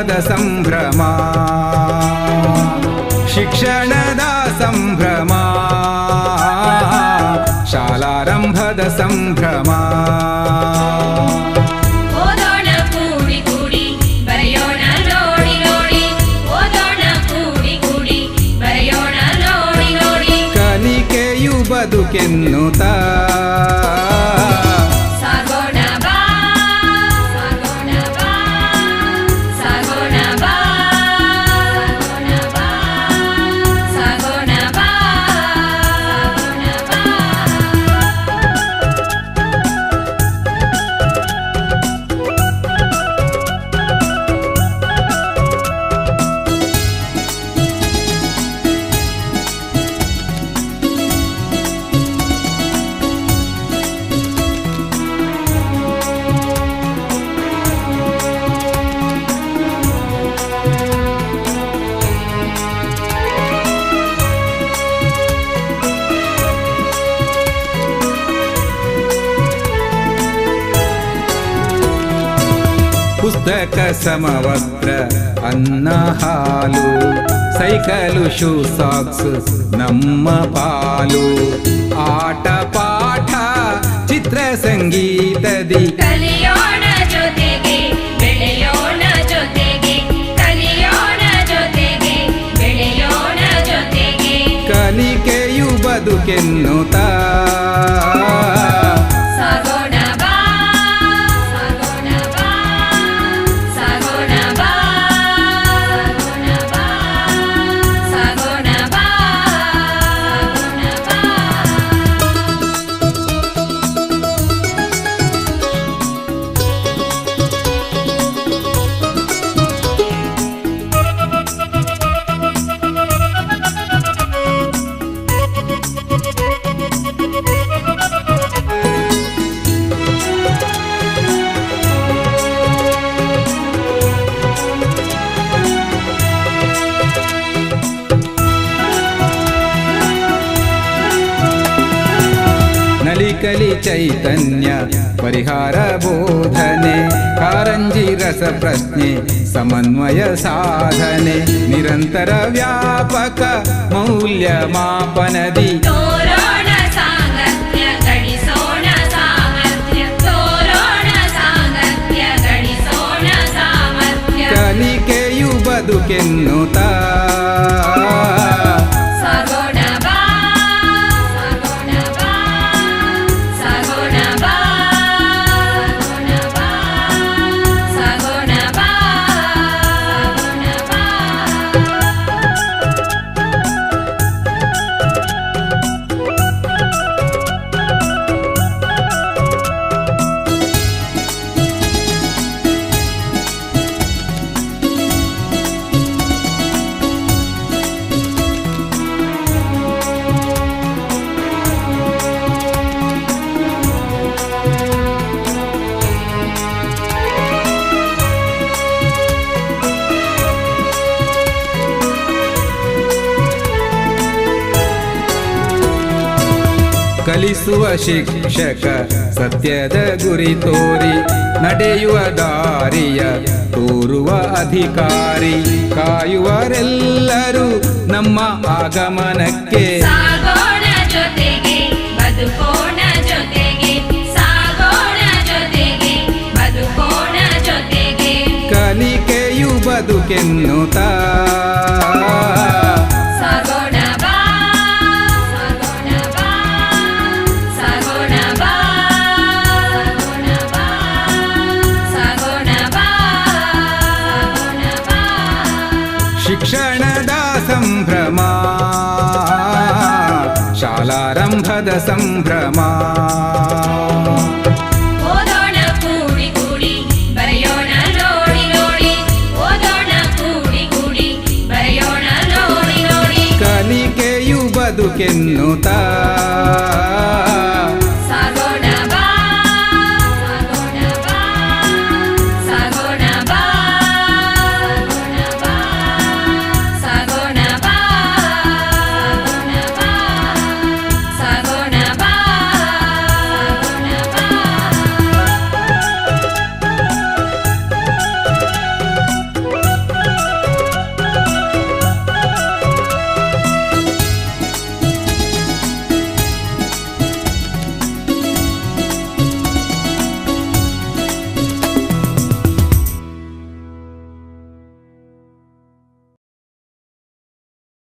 ಶಾಲಾರಂಭದ ಸಂಭ್ರಮ ಶಿಕ್ಷಣದ ಸಂಭ್ರಮ ಶಾಲಾರಂಭದ ಸಂಭ್ರಮ ಓದೋಣ ಕೂಡಿ ಕೂಡಿ ಬರೆಯೋಣ ನೋಡಿ ನೋಡಿ ಓದೋಣ ಕೂಡಿ ಕೂಡಿ ಬರೆಯೋಣ ನೋಡಿ ನೋಡಿ ಕಲಿಕೆಯು ಬದುಕೆನ್ನುತ್ತಾ ಸಾಗೋಣ ಬಾ ಸಾಗೋಣ ಬಾ ಸಾಗೋಣ ಬಾ ಸಾಗೋಣ ಬಾ ಸಾಗೋಣ ಬಾ ಪುಸ್ತಕ ಸಮವಸ್ತ್ರ ಅನ್ನ ಹಾಲು ಸೈಕಲು ಶೂ ಸಾಕ್ಸ್ ನಮ್ಮ ಪಾಲು ಆಟ ಪಾಠ ಚಿತ್ರ ಸಂಗೀತದಿ ಕಲಿಯೋಣ ಜೊತೆಗೆ ಬೆಳೆಯೋಣ ಜೊತೆಗೆ ಕಲಿಯೋಣ ಜೊತೆಗೆ ಬೆಳೆಯೋಣ ಜೊತೆಗೆ ಕಲಿಕೆಯು ಬದುಕೆನ್ನುತ್ತಾ ಸಾಗೋಣ ಬಾ ಸಾಗೋಣ ಬಾ ಸಾಗೋಣ ಬಾ ಸಾಗೋಣ ಬಾ ಸಾಗೋಣ ಬಾ ನಲಿಕಲಿ ಚೈತನ್ಯ ಪರಿಹಾರ ಬೋಧನೆ ಕಾರಂಜಿ ರಸ ಪ್ರಶ್ನೆ ಸಮನ್ವಯ ಸಾಧನೆ ನಿರಂತರ ವ್ಯಾಪಕ ಮೌಲ್ಯ ಮಾಪನದಿ ತೋರೋಣ ಸಾಂಗತ್ಯ ಗಳಿಸೋಣ ಸಾಮರ್ಥ್ಯ ತೋರೋಣ ಸಾಂಗತ್ಯ ಗಳಿಸೋಣ ಸಾಮರ್ಥ್ಯ ಕಲಿಕೆಯು ಬದುಕೆನ್ನುತ್ತಾ ಸಾಗೋಣ ಬಾ ಸಾಗೋಣ ಬಾ ಸಾಗೋಣ ಬಾ ಸಾಗೋಣ ಬಾ ಸಾಗೋಣ ಬಾ ಕಲಿಸುವ ಶಿಕ್ಷಕ ಸತ್ಯದ ಗುರಿ ತೋರಿ ನಡೆಯುವ ದಾರಿಯ ತೋರುವ ಅಧಿಕಾರಿ ಕಾಯುವರೆಲ್ಲರೂ ನಮ್ಮ ಆಗಮನಕ್ಕೆ ಸಾಗೋಣ ಜೊತೆಗೆ ಬದುಕೋಣ ಜೊತೆಗೆ ಸಾಗೋಣ ಜೊತೆಗೆ ಬದುಕೋಣ ಜೊತೆಗೆ ಕಲಿಕೆಯು ಬದುಕೆನ್ನುತ್ತಾ ಸಾಗೋಣ ಬಾ ಸಾಗೋಣ ಬಾ ಸಾಗೋಣ ಬಾ ಸಾಗೋಣ ಬಾ ಸಾಗೋಣ ಬಾ ಶಿಕ್ಷಣದ ಸಂಭ್ರಮ ಶಾಲಾರಂಭದ ಸಂಭ್ರಮ ಓದೋಣ ಕೂಡಿ ಕೂಡಿ ಬರೆಯೋಣ ನೋಡಿ ನೋಡಿ ಓದೋಣ ಕೂಡಿ ಕೂಡಿ ಬರೆಯೋಣ ನೋಡಿ ನೋಡಿ ಕಲಿಕೆಯು ಬದುಕೆನ್ನುತ್ತಾ